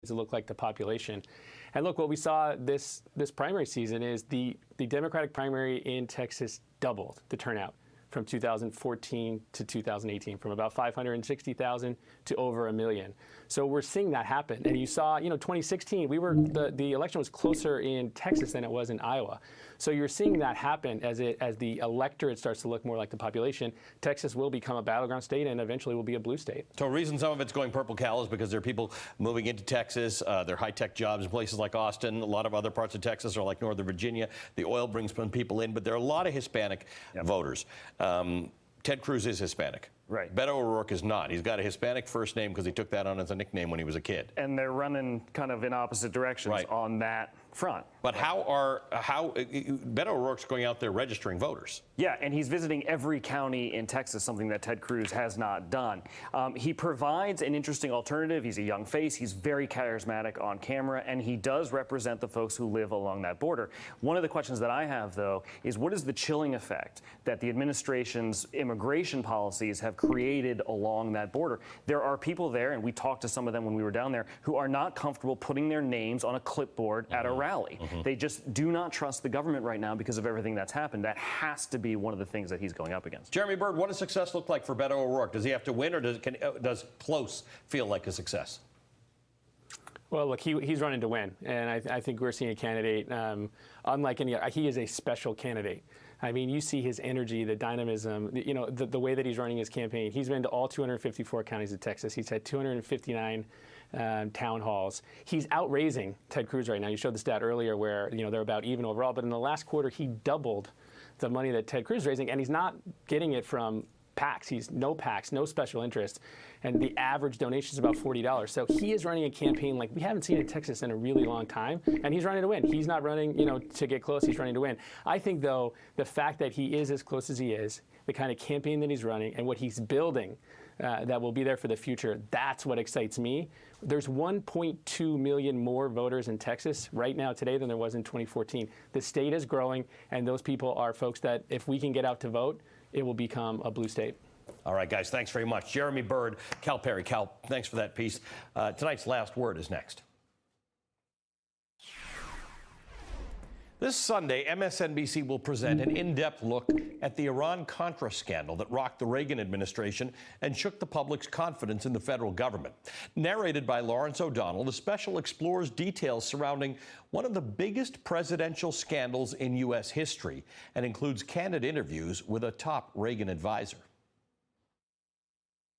to look like the population. And look, what we saw this primary season is the Democratic primary in Texas doubled the turnout from 2014 to 2018, from about 560,000 to over 1 million. So we're seeing that happen. And you saw, 2016, the election was closer in Texas than it was in Iowa. So you're seeing that happen as the electorate starts to look more like the population. Texas will become a battleground state and eventually will be a blue state. So the reason some of it's going purple Cal is because there are people moving into Texas. There are high-tech jobs in places like Austin. A lot of other parts of Texas are like Northern Virginia. The oil brings people in, but there are a lot of Hispanic voters. Ted Cruz is Hispanic. Right. Beto O'Rourke is not. He's got a Hispanic first name because he took that on as a nickname when he was a kid. And they're running kind of in opposite directions on that front. But Beto O'Rourke's going out there registering voters? Yeah, and he's visiting every county in Texas, something that Ted Cruz has not done. He provides an interesting alternative. He's a young face. He's very charismatic on camera, and he does represent the folks who live along that border. One of the questions that I have, though, is what is the chilling effect that the administration's immigration policies have created along that border? There are people there, and we talked to some of them when we were down there, who are not comfortable putting their names on a clipboard at a rally. They just do not trust the government right now because of everything that's happened. That has to be one of the things that he's going up against. Jeremy Bird, what does success look like for Beto O'Rourke? Does he have to win, or does close feel like a success? Well, look, he's running to win, and I think we're seeing a candidate unlike any other. He is a special candidate. I mean, you see his energy, the dynamism, the way that he's running his campaign. He's been to all 254 counties of Texas. He's had 259 town halls. He's outraising Ted Cruz right now. You showed the stat earlier where they're about even overall, but in the last quarter he doubled the money that Ted Cruz is raising, and he's not getting it from PACs. He's no PACs, no special interest, and the average donation is about $40. So he is running a campaign like we haven't seen in Texas in a really long time, and he's running to win. He's not running, to get close. He's running to win. I think, though, the fact that he is as close as he is, the kind of campaign that he's running, and what he's building that will be there for the future, that's what excites me. There's 1.2 million more voters in Texas right now today than there was in 2014. The state is growing, and those people are folks that if we can get out to vote, it will become a blue state. All right, guys, thanks very much. Jeremy Bird, Cal Perry. Cal, thanks for that piece. Tonight's Last Word is next. This Sunday, MSNBC will present an in-depth look at the Iran-Contra scandal that rocked the Reagan administration and shook the public's confidence in the federal government. Narrated by Lawrence O'Donnell, the special explores details surrounding one of the biggest presidential scandals in U.S. history and includes candid interviews with a top Reagan advisor.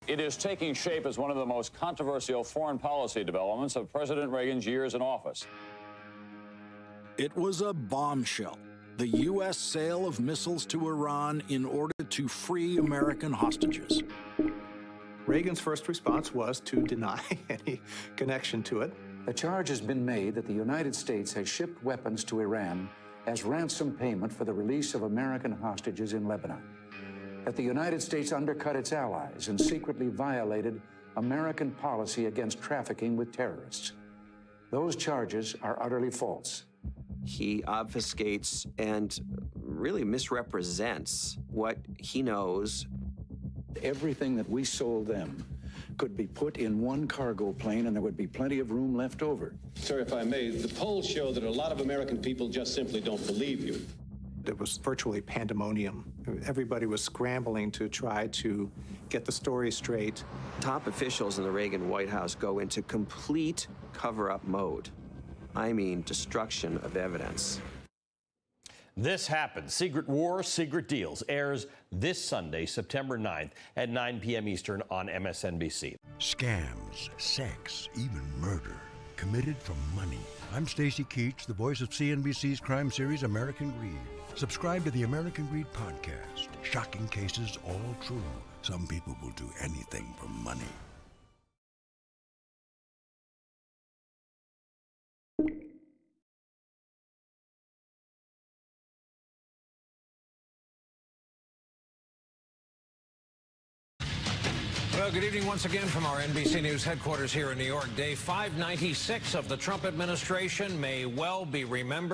It is taking shape as one of the most controversial foreign policy developments of President Reagan's years in office. It was a bombshell, the U.S. sale of missiles to Iran in order to free American hostages. Reagan's first response was to deny any connection to it. A charge has been made that the United States has shipped weapons to Iran as ransom payment for the release of American hostages in Lebanon. That the United States undercut its allies and secretly violated American policy against trafficking with terrorists. Those charges are utterly false. He obfuscates and really misrepresents what he knows. Everything that we sold them could be put in one cargo plane and there would be plenty of room left over. Sir, if I may, the polls show that a lot of American people just simply don't believe you. It was virtually pandemonium. Everybody was scrambling to try to get the story straight. Top officials in the Reagan White House go into complete cover-up mode. I mean, destruction of evidence. This Happens, Secret Wars, Secret Deals, airs this Sunday, September 9th at 9 p.m. Eastern on MSNBC. Scams, sex, even murder, committed for money. I'm Stacy Keach, the voice of CNBC's crime series American Greed. Subscribe to the American Greed podcast. Shocking cases, all true. Some people will do anything for money. Well, good evening once again from our NBC News headquarters here in New York. Day 596 of the Trump administration may well be remembered.